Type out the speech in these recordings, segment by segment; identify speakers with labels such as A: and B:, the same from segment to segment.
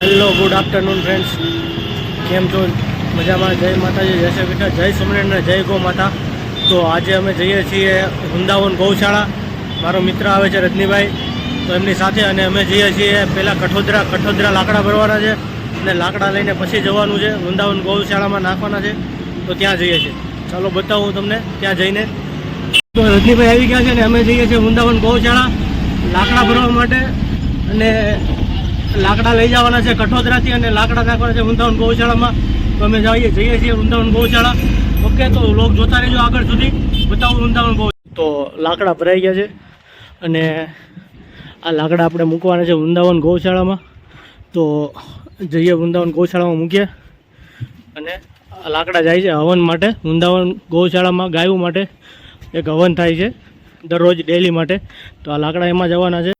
A: Hello good afternoon friends, કેમ છો? મજામાં? જય માતાજી, જય શ્રી કૃષ્ણ, જય સ્વામિનારાયણ, જય ગૌ માતા. તો આજે અમે જઈએ છીએ વૃંદાવન ગૌશાળા. મારો મિત્ર આવે છે રજનીભાઈ, તો એમની સાથે અને અમે જઈએ છીએ પહેલાં કઠોદરા લાકડા ભરવાના છે અને લાકડા લઈને પછી જવાનું છે વૃંદાવન ગૌશાળામાં નાખવાના છે. તો ત્યાં જઈએ છીએ. ચાલો બતાવું તમને ત્યાં જઈને. તો રજનીભાઈ આવી ગયા છે ને અમે જઈએ છીએ વૃંદાવન ગૌશાળા લાકડા ભરવા માટે. અને લાકડા લઈ જવાના છે કઠોદરાથી અને લાકડા નાખવાના છે વૃંદાવન ગૌશાળામાં. તો અમે જઈએ છીએ વૃંદાવન ગૌશાળા. ઓકે, તો લોક જોતા રહેજો આગળ સુધી, બતાવું વૃંદાવન ગૌ. તો લાકડા ભરાઈ ગયા છે અને આ લાકડા આપણે મૂકવાના છે વૃંદાવન ગૌશાળામાં. તો જઈએ વૃંદાવન ગૌશાળામાં મૂકીએ અને આ લાકડા જાય છે હવન માટે. વૃંદાવન ગૌશાળામાં ગાયું માટે એક હવન થાય છે દરરોજ ડેલી માટે. તો આ લાકડા એમાં જવાના છે.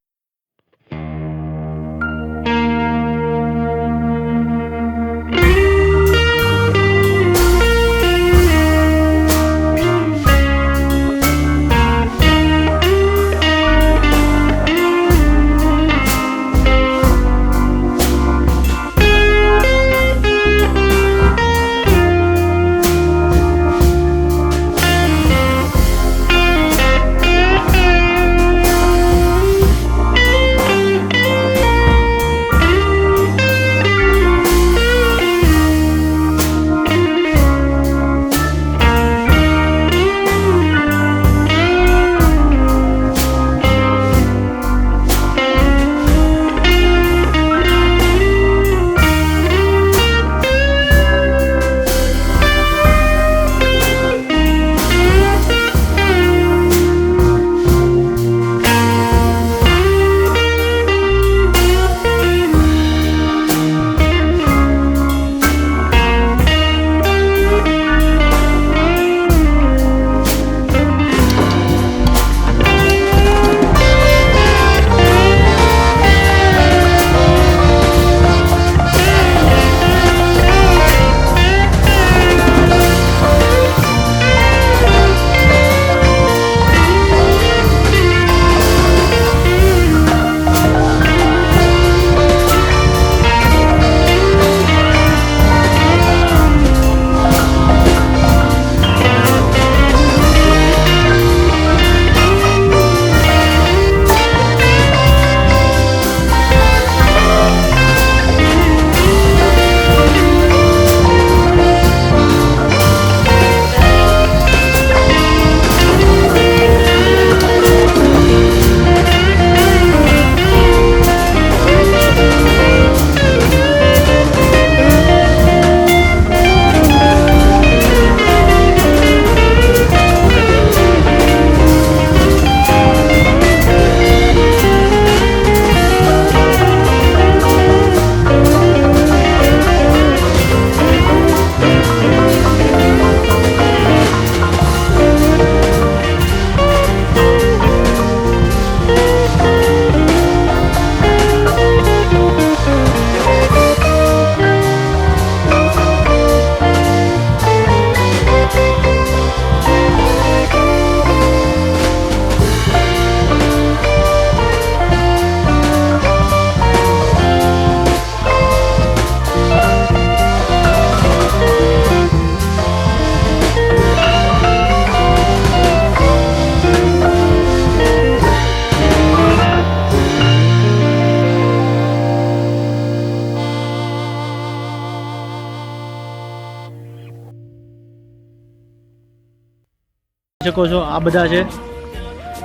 A: શકો છો આ બધા છે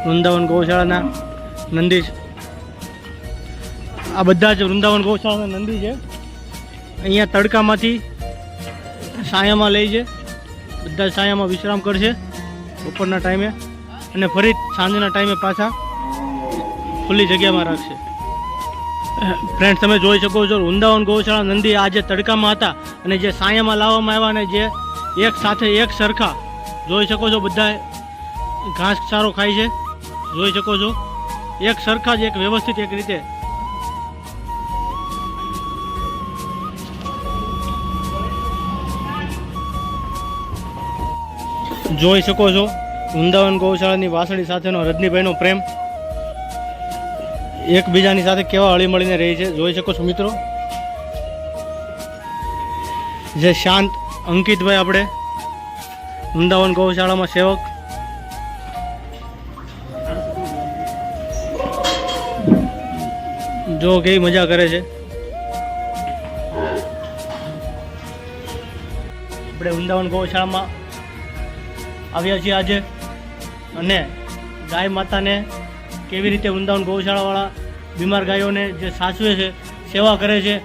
A: વૃંદાવન ગૌશાળાના નંદી. આ બધા જ વૃંદાવન ગૌશાળાના નંદી છે. અહીંયા તડકામાંથી છાયામાં લઈ છે, બધા છાયામાં વિશ્રામ કરશે બપોરના ટાઈમે અને ફરી સાંજના ટાઈમે પાછા ખુલ્લી જગ્યામાં રાખશે. ફ્રેન્ડ્સ, તમે જોઈ શકો છો વૃંદાવન ગૌશાળા નંદી આ જે તડકામાં હતા અને જે છાયામાં લાવવામાં આવ્યા અને જે એક સાથે એક સરખા જોઈ શકો છો, બધા ઘાસ ચારો ખાય છે. જોઈ શકો છો એક સરખા જ, એક વ્યવસ્થિત એક રીતે. જોઈ શકો છો વૃંદાવન ગૌશાળાની વાસળી સાથેનો રજનીભાઈનો પ્રેમ. એકબીજાની સાથે કેવા હળીમળીને રહે છે જોઈ શકો છો મિત્રો. જે શાંત અંકિતભાઈ આપણે વૃંદાવન ગૌશાળામાં સેવક. જો કેવી મજા કરે છે. આપણે વૃંદાવન ગૌશાળામાં આવ્યા છીએ આજે અને ગાય માતાને કેવી રીતે વૃંદાવન ગૌશાળાવાળા બીમાર ગાયોને જે સાચવે છે, સેવા કરે છે,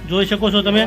A: જોઈ શકો છો તમે.